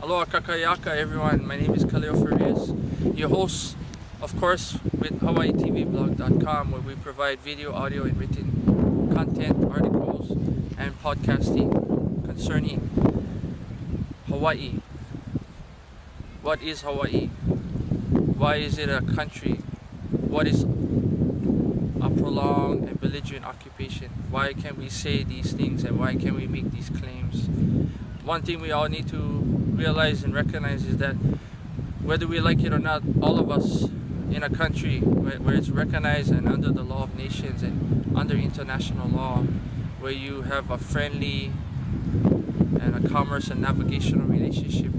Aloha kakayaka everyone, my name is Khalil Farias, your host of course with HawaiiTVblog.com, where we provide video, audio and written content, articles and podcasting concerning Hawaii. What is Hawaii? Why is it a country? What is a prolonged and belligerent occupation? Why can we say these things and why can we make these claims? One thing we all need to realize and recognize is that whether we like it or not, all of us in a country where it's recognized and under the law of nations and under international law, where you have a friendly and a commerce and navigational relationship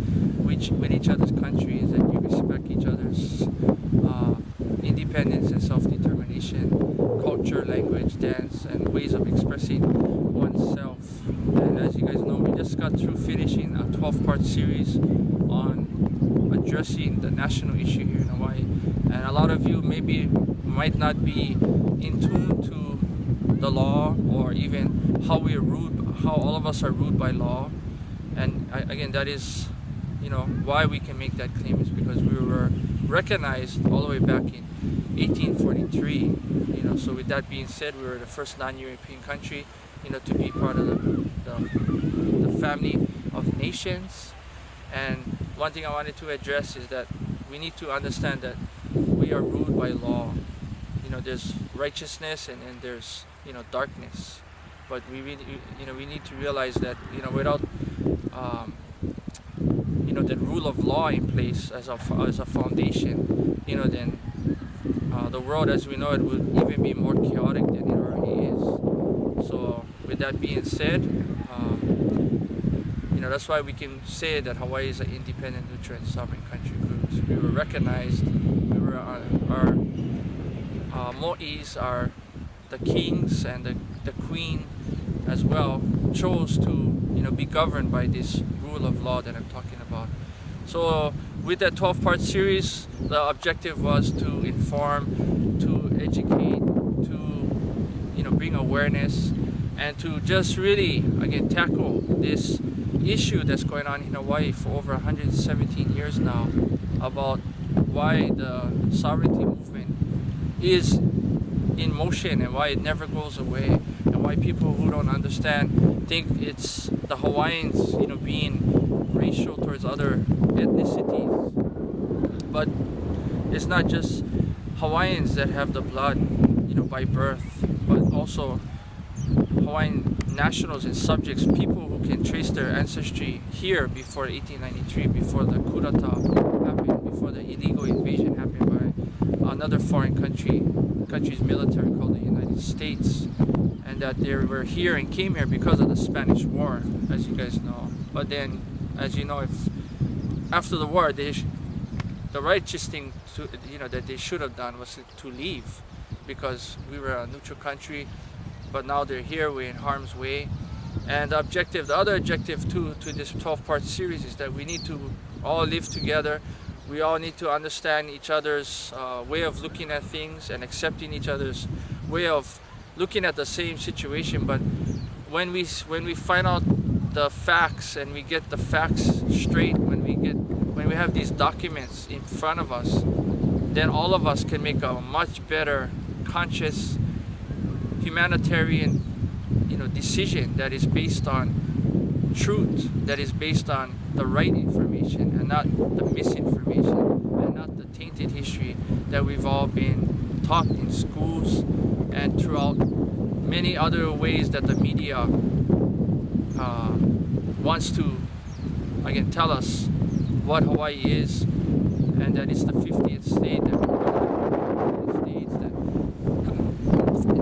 with each other's countries, and you respect each other's independence and self-determination, culture, language, dance, and ways of expressing oneself. And as you guys know, we just got through finishing a 12-part series on addressing the national issue here in Hawaii. And a lot of you might not be in tune to the law, or even how all of us are ruled by law. And again, that is, why we can make that claim is because we were recognized all the way back in 1843. So with that being said, we were the first non-European country, to be part of the family of nations. And one thing I wanted to address is that we need to understand that we are ruled by law. There's righteousness and then there's darkness. But we really, we need to realize that without the rule of law in place as a foundation, then the world as we know it would even be more chaotic than it already is. So with that being said, that's why we can say that Hawaii is an independent, neutral, and sovereign country. We were recognized. We were our mo'is, the kings and the queen as well chose to be governed by this rule of law that I'm talking about. So with that 12-part series, the objective was to inform, to educate, to bring awareness, and to just really again tackle this issue that's going on in Hawaii for over 117 years now, about why the sovereignty movement is in motion and why it never goes away, and why people who don't understand think it's the Hawaiians being racial towards other ethnicities. But it's not just Hawaiians that have the blood by birth, but also Hawaiian nationals and subjects, people who can trace their ancestry here before 1893, before the coup d'etat happened, before the illegal invasion happened by another foreign country's military called the United States, and that they were here and came here because of the Spanish War, as you guys know. But then, as you know, if after the war, the righteous thing that they should have done was to leave, because we were a neutral country. But now they're here, we're in harm's way. And the other objective to this 12-part series is that we need to all live together. We all need to understand each other's way of looking at things and accepting each other's way of looking at the same situation. But when we find out the facts and we get the facts straight, when we have these documents in front of us, then all of us can make a much better, conscious, humanitarian decision that is based on truth, that is based on the right information and not the misinformation and not the tainted history that we've all been taught in schools and throughout many other ways that the media wants to again tell us what Hawaii is, and that it's the 50th state in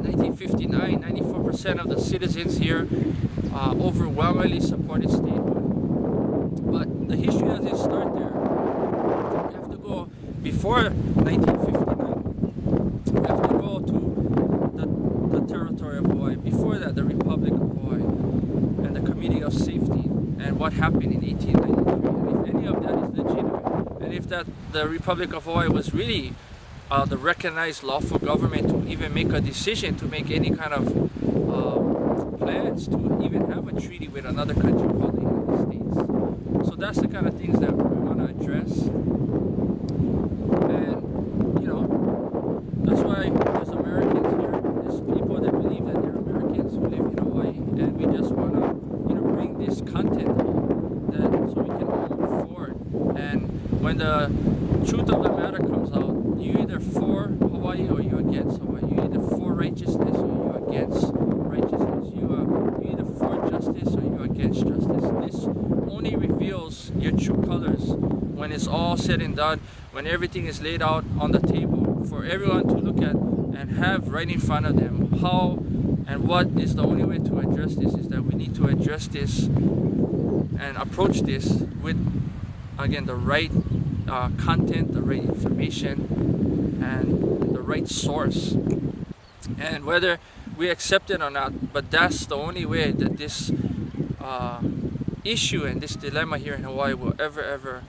1959, 94% of the citizens here overwhelmingly supported statehood. But the history doesn't start there. You have to go before 1959. You have to go to the territory of Hawaii. Before that, the Republic of Hawaii and the Committee of Safety, and what happened in 1893. And if any of that is legitimate, and if that the Republic of Hawaii was really the recognized lawful government to even make a decision to make any kind of plans to even have a treaty with another country called the United States. So So that's the kind of things that we want to address. And that's why there's Americans here. There's people that believe that they're Americans who live in Hawaii, and we just want to bring this content that so we can all move forward. And when the truth of the matter comes out, you either for Hawaii or you against Hawaii. You either for righteousness or you against righteousness. You either for justice or you against justice. This only reveals your true colors when it's all said and done, when everything is laid out on the table for everyone to look at and have right in front of them. How and what is the only way to address this is that we need to address this and approach this with, again, the right content, the right information, and the right source. And whether we accept it or not, but that's the only way that this issue and this dilemma here in Hawaii will ever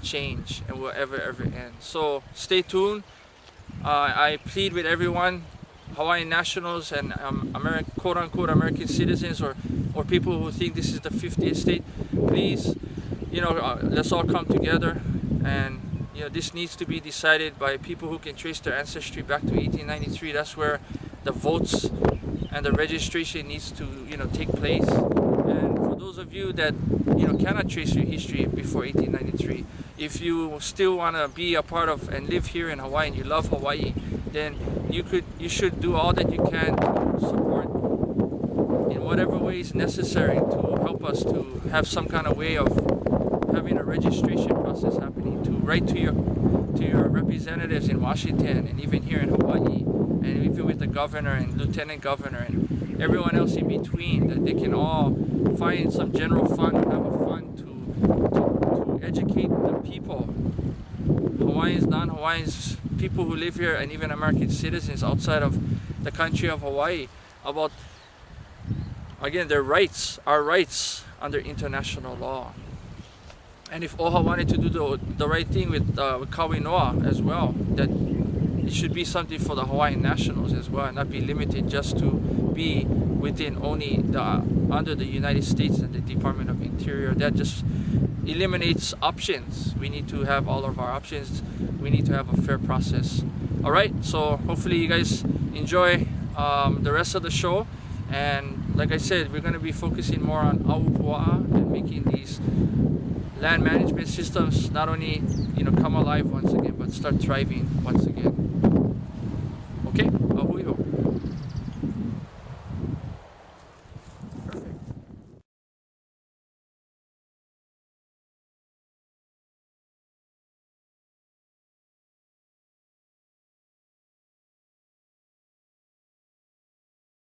change and will ever end. So stay tuned. I plead with everyone, Hawaiian nationals and quote-unquote American citizens, or people who think this is the 50th state, please, let's all come together. And this needs to be decided by people who can trace their ancestry back to 1893. That's where the votes and the registration needs to take place. And for those of you that cannot trace your history before 1893, if you still want to be a part of and live here in Hawaii and you love Hawaii, then you should do all that you can to support in whatever way is necessary to help us to have some kind of way of having a registration process happening, to write to your representatives in Washington and even here in Hawaii, and even with the governor and lieutenant governor and everyone else in between, that they can all find some general fund and have a fund to educate the people, Hawaiians, non-Hawaiians, people who live here, and even American citizens outside of the country of Hawaii, about, again, their rights, our rights under international law. And if OHA wanted to do the right thing with Kawinoa as well, that it should be something for the Hawaiian nationals as well, and not be limited just to be within only under the United States and the Department of Interior. That just eliminates options. We need to have all of our options. We need to have a fair process. All right, so hopefully you guys enjoy the rest of the show. And like I said, we're going to be focusing more on Aupua'a and making these land management systems not only come alive once again, but start thriving once again.